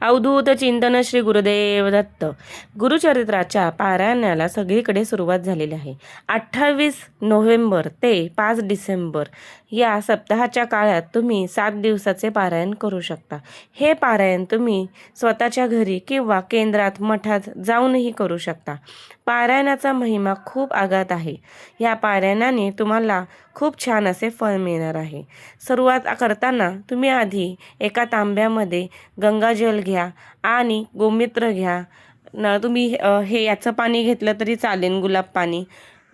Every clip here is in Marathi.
अवधूत चिंतन श्री गुरुदेव दत्त. गुरुचरित्राच्या पारायणाला सगळीकडे सुरुवात झालेली आहे. 28 नोव्हेंबर ते 5 डिसेंबर या सप्ताहाच्या काळात तुम्ही 7 दिवसाचे पारायण करू शकता. हे पारायण तुम्ही स्वतःच्या घरी किंवा केंद्रात मठात जाऊनही करू शकता. पारायणाचा महिमा खूप आगाध आहे. या पारायणाने तुम्हाला खूप छान असे फळ मिळणार आहे. सुरुवात करताना तुम्ही आधी एका तांब्यामध्ये गंगाजल घ्या आणि गोमूत्र घ्या. तुम्ही हे याचं पाणी घेतलं तरी चालेल, गुलाब पाणी.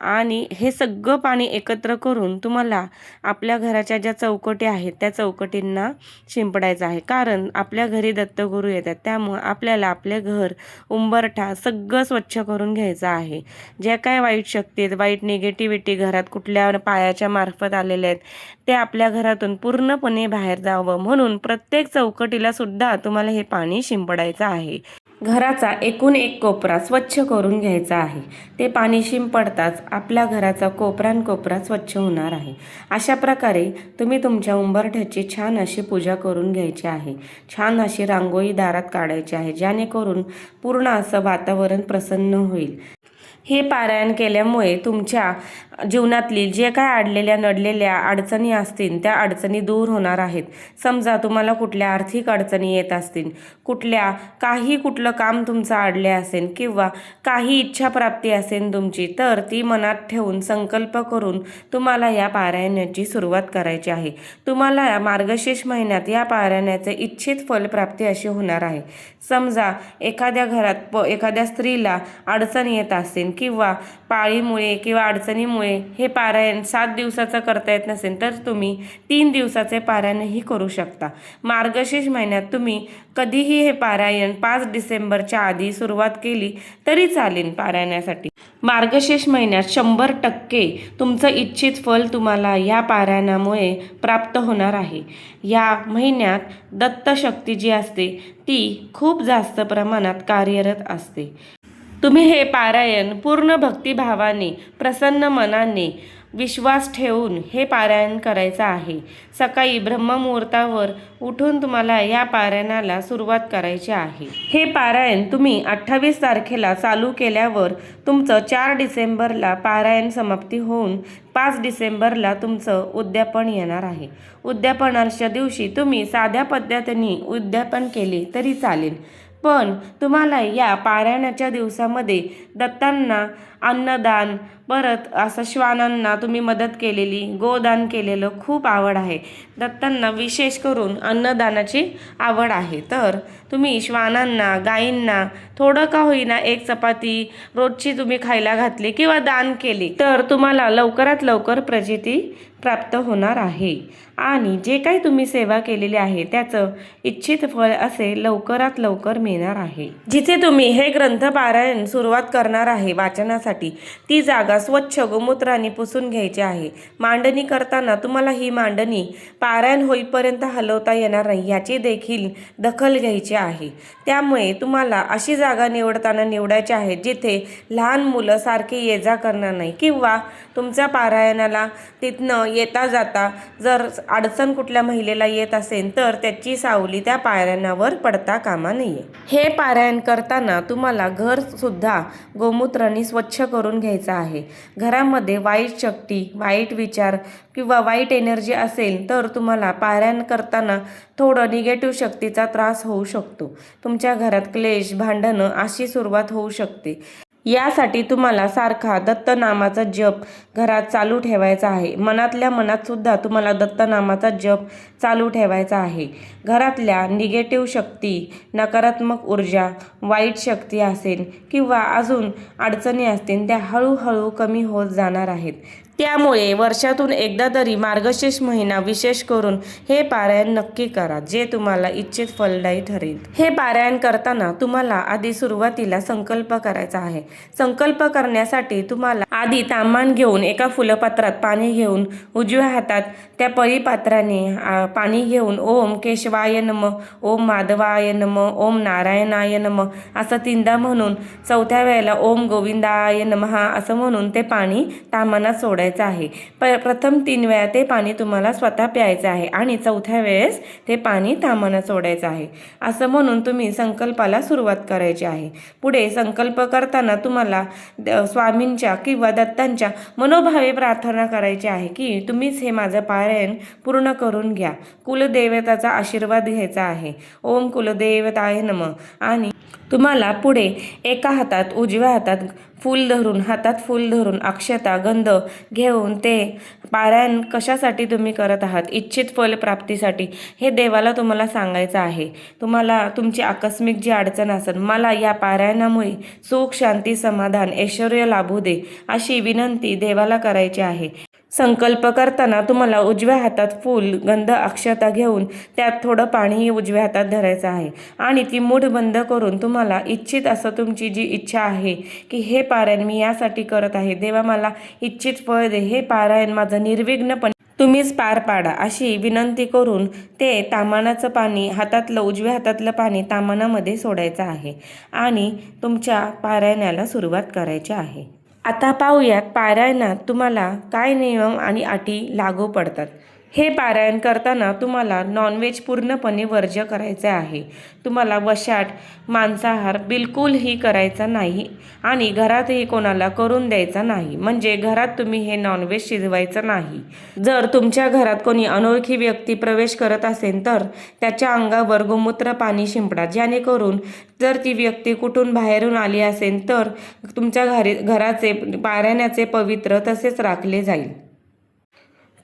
आणि हे सगळं पाणी एकत्र करून तुम्हाला आपल्या घराच्या ज्या चौकटी आहेत त्या चौकटींना शिंपडायचं आहे. कारण आपल्या घरी दत्तगुरू येतात, त्यामुळे आपल्याला आपले घर, उंबरठा सगळं स्वच्छ करून घ्यायचं आहे. ज्या काय वाईट शक्ती आहेत, वाईट निगेटिव्हिटी घरात कुठल्या पायाच्या मार्फत आलेल्या आहेत, ते आपल्या घरातून पूर्णपणे बाहेर जावं म्हणून प्रत्येक चौकटीला सुद्धा तुम्हाला हे पाणी शिंपडायचं आहे. घराचा एकूण एक कोपरा स्वच्छ करून घ्यायचा आहे. ते पाणी शिंपडताच आपल्या घराचा कोपरा स्वच्छ होणार आहे. अशा प्रकारे तुम्ही तुमच्या उंबरठ्याची छान अशी पूजा करून घ्यायची आहे. छान अशी रांगोळी दारात काढायची आहे, जेणेकरून पूर्ण असं वातावरण प्रसन्न होईल. हे पारायण केल्यामुळे तुमच्या जीवनातली जे काय अडलेल्या नडलेल्या अडचणी असतील त्या अडचणी दूर होणार आहेत. समजा तुम्हाला कुठल्या आर्थिक अडचणी येत असतील, कुठलं काम तुमचं अडले असेल किंवा काही इच्छाप्राप्ती असेल तुमची, तर ती मनात ठेवून संकल्प करून तुम्हाला या पारायणाची सुरुवात करायची आहे. तुम्हाला या मार्गशीर्ष महिन्यात या पारायणाचे इच्छित फलप्राप्ती अशी होणार आहे. समजा एखाद्या घरात एखाद्या स्त्रीला अडचण येत असेल किंवा पाळीमुळे किंवा अडचणीमुळे हे पारायण 7 दिवसाचं करता येत नसेल, तर तुम्ही 3 दिवसाचे पारायणही करू शकता. मार्गशीर्ष महिन्यात तुम्ही कधीही हे पारायण 5 डिसेंबरच्या आधी सुरुवात केली तरी चालेल. पारायणासाठी मार्गशीर्ष महिन्यात 100% तुमचं इच्छित फल तुम्हाला या पारायणामुळे प्राप्त होणार आहे. या महिन्यात दत्तशक्ती जी असते ती खूप जास्त प्रमाणात कार्यरत असते. तुम्ही हे पारायण पूर्ण भक्तिभावाने, प्रसन्न मनाने, विश्वास ठेवून हे पारायण करायचं आहे. सकाळी ब्रह्ममुहूर्तावर उठून तुम्हाला या पारायणाला सुरुवात करायची आहे. हे पारायण तुम्ही 28 तारखेला चालू केल्यावर तुमचं 4 डिसेंबरला पारायण समाप्ती होऊन 5 डिसेंबरला तुमचं उद्यापन येणार आहे. उद्यापनाच्या दिवशी तुम्ही साध्या पद्धतीने उद्यापन केले तरी चालेल, पण तुम्हाला या पारायणाच्या दिवसामध्ये दत्तांना अन्नदान, परत असं श्वानांना तुम्ही मदत केलेली, गोदान केलेलं खूप आवड आहे. दत्तांना विशेष करून अन्नदानाची आवड आहे. तर तुम्ही श्वानांना, गायींना थोडं का होईना एक चपाती रोजची तुम्ही खायला घातली किंवा दान केली तर तुम्हाला लवकरात लवकर प्रचिती प्राप्त होणार आहे. आणि जे काही तुम्ही सेवा केलेली आहे त्याचं इच्छित फळ असे लवकरात लवकर मिळणार आहे. जिथे तुम्ही हे ग्रंथ पारायण सुरुवात करणार आहे वाचनासाठी, ती जागा स्वच्छ गोमूत्राने पुसून घ्यायची आहे. मांडणी करताना तुम्हाला ही मांडणी पारायण होईपर्यंत हलवता येणार नाही, याची देखील दखल घ्यायची आहे. त्यामुळे तुम्हाला अशी जागा निवडायची आहे जिथे लहान मुलं सारखी ये जा करणार नाही, किंवा तुमच्या पारायणाला तिथनं येता जाता जर अडचण कुठल्या महिलेला येत असेल तर त्याची सावली त्या पारायणावर पडता कामा नये. हे पारायण करताना तुम्हाला घर सुद्धा गोमूत्राने स्वच्छ करून घ्यायचं आहे. घरामध्ये वाईट शक्ती, वाईट विचार किंवा वाईट एनर्जी असेल तर तुम्हाला पारायण करताना थोडं निगेटिव्ह शक्तीचा त्रास होऊ शकतो. तुमच्या घरात क्लेश, भांडणं अशी सुरुवात होऊ शकते. यासाठी तुम्हाला सारखा दत्त नामाचा जप घरात चालू ठेवायचा आहे. मनातल्या मनात सुद्धा तुम्हाला दत्त नामाचा जप चालू ठेवायचा आहे. घरातल्या निगेटिव्ह शक्ती, नकारात्मक ऊर्जा, वाईट शक्ती असेल किंवा अजून अडचणी असतील त्या हळूहळू कमी होत जाणार आहेत. त्यामुळे वर्षातून एकदा तरी मार्गशीर्ष महिना विशेष करून हे पारायण नक्की करा, जे तुम्हाला इच्छित फलदायी ठरेल. हे पारायण करताना तुम्हाला आधी सुरुवातीला संकल्प करायचा आहे. संकल्प करण्यासाठी तुम्हाला आधी तांब्या घेऊन एका फुलपात्रात पाणी घेऊन उजव्या हातात त्या पळीपात्राने पाणी घेऊन ओम केशवाय नमः, ओम माधवाय नमः, ओम नारायणाय नमः असं 3दा म्हणून 4थ्या वेळेला ओम गोविंदाय नमः असं म्हणून ते पाणी ताम्हाणात सोडायचं सोडायचं आहे. प्रथम 3 वेळा ते पाणी तुम्हाला स्वतः प्यायचं आहे आणि चौथ्या वेळेस ते पाणी ताम्हाणं सोडायचं आहे. असं म्हणून तुम्ही संकल्पाला सुरुवात करायची आहे. पुढे संकल्प करताना तुम्हाला स्वामींच्या किंवा दत्तांच्या मनोभावे प्रार्थना करायची आहे की तुम्हीच हे माझं पारायण पूर्ण करून घ्या. कुलदेवताचा आशीर्वाद घ्यायचा आहे. ओम कुलदेवताय नमः. आणि तुम्हाला पुढे एका हातात उजव्या हातात हातात फूल धरून अक्षता गंध घेऊन ते पारायण कशासाठी तुम्ही करत आहात, इच्छित फल प्राप्तीसाठी, हे देवाला तुम्हाला सांगायचं आहे. तुम्हाला तुमची आकस्मिक जी अडचण असेल, मला या पारायणामुळे सुख शांती समाधान ऐश्वर्य लाभू दे, अशी विनंती देवाला करायची आहे. संकल्प करताना तुम्हाला उजव्या हातात फूल गंध अक्षता घेऊन त्यात थोडं पाणीही उजव्या हातात धरायचं आहे आणि ती मूठ बंद करून तुम्हाला इच्छित असं तुमची जी इच्छा आहे की हे पारायण मी यासाठी करत आहे, देवा मला इच्छित फळ दे, हे पारायण माझं निर्विघ्नपणे तुम्हीच पार पाडा, अशी विनंती करून ते ताम्हाणाचं पाणी उजव्या हातातलं पाणी ताम्हाणामध्ये सोडायचं आहे आणि तुमच्या पारायणाला सुरुवात करायची आहे. आता पाहूयात पारायणात तुम्हाला काय नियम आणि अटी लागू पडतात. हे पारायण करताना तुम्हाला नॉनव्हेज पूर्णपणे वर्ज्य करायचे आहे. तुम्हाला वशाट मांसाहार बिलकुलही करायचा नाही आणि घरातही कोणाला करून द्यायचा नाही. म्हणजे घरात तुम्ही हे नॉनव्हेज शिजवायचं नाही. जर तुमच्या घरात कोणी अनोळखी व्यक्ती प्रवेश करत असेल तर त्याच्या अंगावर गोमूत्र पाणी शिंपडा, जेणेकरून जर ती व्यक्ती कुठून बाहेरून आली असेल तर तुमच्या घराचे पारायणाचे पवित्र तसेच राखले जाईल.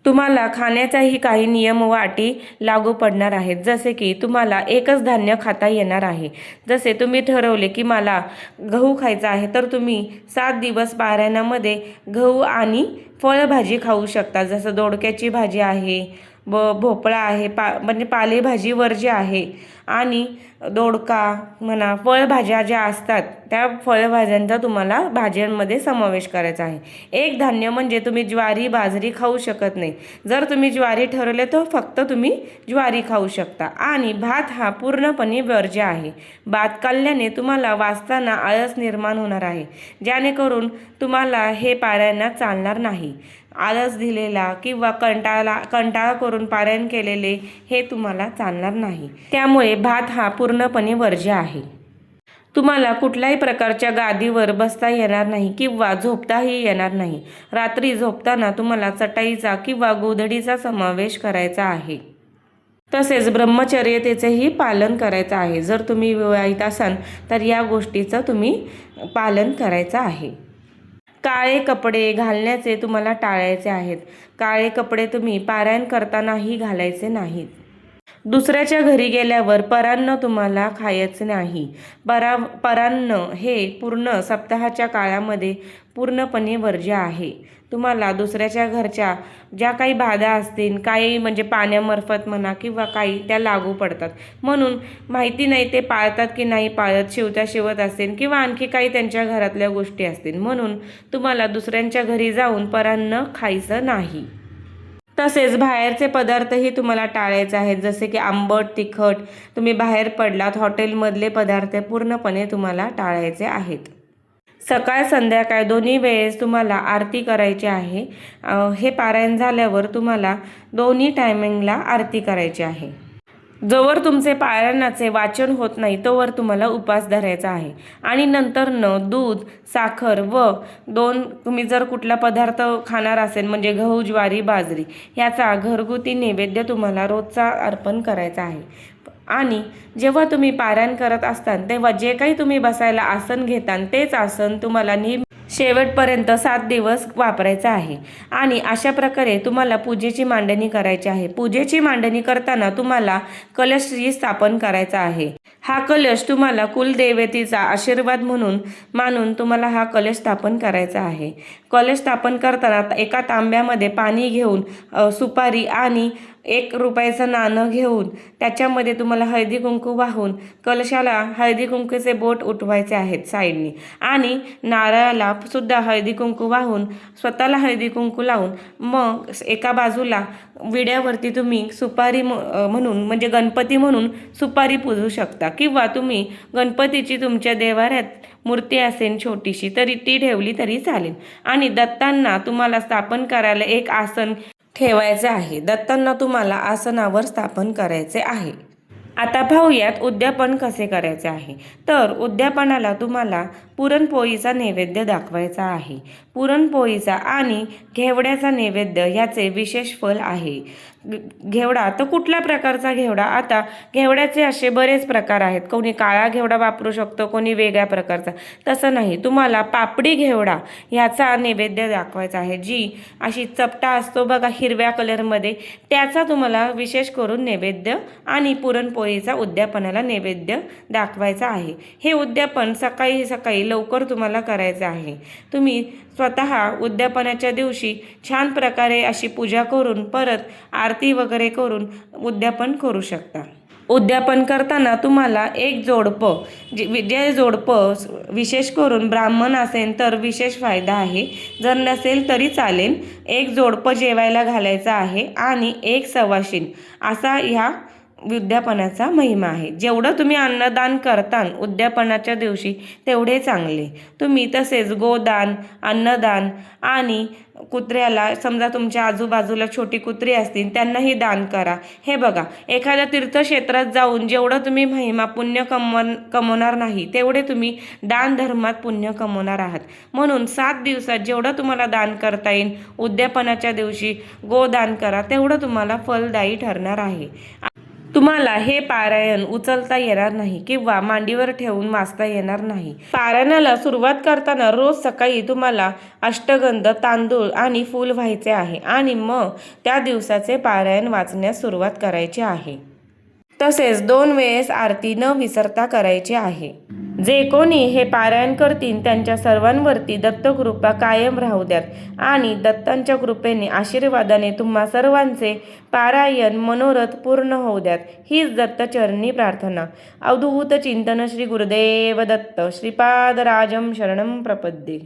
तुम्हाला खाण्याचाही काही नियम व अटी लागू पडणार आहेत. जसे की तुम्हाला एकच धान्य खाता येणार आहे. जसे तुम्ही ठरवले की मला गहू खायचा आहे तर तुम्ही 7 दिवस पारायणामध्ये गहू आणि फळभाजी खाऊ शकता. जसं दोडक्याची भाजी आहे, भोपळा आहे, म्हणजे पालेभाजी वर्ज्य आहे आणि दोडका म्हणा, फळभाज्या ज्या असतात त्या फळभाज्यांचा तुम्हाला भाज्यांमध्ये समावेश करायचा आहे. एक धान्य म्हणजे तुम्ही ज्वारी बाजरी खाऊ शकत नाही. जर तुम्ही ज्वारी ठरवले तर फक्त तुम्ही ज्वारी खाऊ शकता आणि भात हा पूर्णपणे वर्ज्य आहे. भात खाल्ल्याने तुम्हाला वाचताना आळस निर्माण होणार आहे, जेणेकरून तुम्हाला हे पारायणात चालणार नाही. आळस दिलेला किंवा कंटाळा करून पारायण केलेले हे तुम्हाला चालणार नाही. त्यामुळे भात हा पूर्णपणे वर्ज्य आहे. तुम्हाला कुठल्याही प्रकारच्या गादीवर बसता येणार नाही किंवा झोपताही येणार नाही. रात्री झोपताना तुम्हाला चटाईचा किंवा गोधडीचा समावेश करायचा आहे. तसेच ब्रह्मचर्यतेचेही पालन करायचं आहे. जर तुम्ही विवाहित असाल तर या गोष्टीचं तुम्ही पालन करायचं आहे. काळे कपडे घालण्याचे तुम्हाला टाळायचे आहेत. काळे कपडे तुम्ही पारायण करतानाही घालायचे नाहीत. दुसऱ्याच्या घरी गेल्यावर परान्न तुम्हाला खायचं नाही. परान्न हे पूर्ण सप्ताहाच्या काळामध्ये पूर्णपणे वर्ज्य आहे. तुम्हाला दुसऱ्याच्या घरच्या ज्या काही बाधा असतील, काही म्हणजे पाण्यामार्फत म्हणा किंवा काही, त्या लागू पडतात. म्हणून माहिती नाही ते पाळतात की नाही पाळत, शिवत असेल किंवा आणखी काही त्यांच्या घरातल्या गोष्टी असतील. म्हणून तुम्हाला दुसऱ्यांच्या घरी जाऊन परान्न खायचं नाही. तसेच बाहेरचे पदार्थही तुम्हाला टाळायचे आहेत. जसे की आंबट तिखट, तुम्ही बाहेर पडलात हॉटेलमधले पदार्थ पूर्णपणे तुम्हाला टाळायचे आहेत. सकाळ संध्याकाळ दोन्ही वेळेस तुम्हाला आरती करायची आहे. हे पारायण झाल्यावर तुम्हाला दोन्ही टायमिंगला आरती करायची आहे. जोवर तुमचे पारायणाचे वाचन होत नाही तोवर तुम्हाला उपवास धरायचा आहे आणि नंतर दूध साखर व तुम्ही जर कुठला पदार्थ खाणार असेल म्हणजे गहू ज्वारी बाजरी याचा घरगुती नैवेद्य तुम्हाला रोजचा अर्पण करायचा आहे. आणि जेव्हा तुम्ही पारायण करत असताना तेव्हा जे काही तुम्ही बसायला आसन घेता तेच आसन तुम्हाला शेवटपर्यंत 7 दिवस वापरायचं आहे. आणि अशा प्रकारे तुम्हाला पूजेची मांडणी करायची आहे. पूजेची मांडणी करताना तुम्हाला कलशही स्थापन करायचा आहे. हा कलश तुम्हाला कुलदेवतेचा आशीर्वाद मानून तुम्हाला हा कलश स्थापन करायचा आहे. कलश स्थापन करताना एका तांब्यामध्ये पाणी घेऊन सुपारी आणि 1 रुपयाचं नाणं घेऊन त्याच्यामध्ये तुम्हाला हळदी कुंकू वाहून कलशाला हळदी कुंकूचे बोट उठवायचे आहेत साईडनी आणि नारळाला सुद्धा हळदी कुंकू वाहून स्वतःला हळदी कुंकू लावून मग एका बाजूला विड्यावरती तुम्ही सुपारी म्हणून म्हणजे गणपती म्हणून सुपारी पूजू शकता किंवा तुम्ही गणपतीची तुमच्या देवाऱ्यात मूर्ती असेल छोटीशी तरी ती ठेवली तरी चालेल आणि दत्तांना तुम्हाला स्थापन करायला एक आसन ठेवायचं आहे. दत्तांना तुम्हाला आसनावर स्थापन करायचे आहे. आता पाहूयात उद्यापन कसे करायचे आहे. तर उद्यापनाला तुम्हाला पुरणपोळीचा नैवेद्य दाखवायचा आहे. पुरणपोळीचा आणि घेवड्याचा नैवेद्य याचे विशेष फल आहे. घेवडा तर कुठल्या प्रकारचा घेवडा? आता घेवड्याचे असे बरेच प्रकार आहेत. कोणी काळा घेवडा वापरू शकतो, कोणी वेगळ्या प्रकारचा. तसं नाही, तुम्हाला पापडी घेवडा ह्याचा नैवेद्य दाखवायचा आहे. जी अशी चपटा असतो बघा हिरव्या कलरमध्ये, त्याचा तुम्हाला विशेष करून नैवेद्य आणि पुरणपोळीचा उद्यापनाला नैवेद्य दाखवायचा आहे. हे उद्यापन सकाळी सकाळी लवकर तुम्हाला करायचं आहे. तुम्ही स्वतः उद्यापनाच्या दिवशी छान प्रकारे अशी पूजा करून परत आरती वगैरे करून उद्यापन करू शकता. उद्यापन करताना तुम्हाला एक जोडपं जे जोडपं विशेष करून ब्राह्मण असेल तर विशेष फायदा आहे. जर नसेल तरी चालेल. एक जोडपं जेवायला घालायचं आहे आणि एक सवाशीण असा ह्या उद्यापनाचा महिमा आहे. जेवढं तुम्ही अन्नदान करता उद्यापनाच्या दिवशी तेवढे चांगले. तुम्ही तसेच गोदान, अन्नदान आणि कुत्र्याला समजा तुमच्या आजूबाजूला छोटी कुत्री असतील त्यांनाही दान करा. हे बघा, एखाद्या तीर्थक्षेत्रात जाऊन जेवढं तुम्ही महिमा पुण्य कमवणार नाही तेवढे तुम्ही दान धर्मात पुण्य कमवणार आहात. म्हणून 7 दिवसात जेवढं तुम्हाला दान करता येईल उद्यापनाच्या दिवशी गोदान करा, तेवढं तुम्हाला फलदायी ठरणार आहे. तुम्हाला हे पारायण उचलता येणार नाही किंवा मांडीवर ठेवून वाचता येणार नाही. पारायणाला सुरुवात करताना रोज सकाळी तुम्हाला अष्टगंध, तांदूळ आणि फूल व्हायचे आहे आणि मग त्या दिवसाचे पारायण वाचण्यास सुरुवात करायची आहे. तसेच 2 वेळेस आरती न विसरता करायची आहे. जे कोणी हे पारायण करतील त्यांच्या सर्वांवरती दत्तकृपा कायम राहू द्यात आणि दत्तांच्या कृपेने आशीर्वादाने तुम्हा सर्वांचे पारायण मनोरथ पूर्ण होऊ द्यात. हीच दत्तचरणी प्रार्थना. अवधूत चिंतन श्री गुरुदेव दत्त श्रीपादराजं शरणं प्रपद्ये.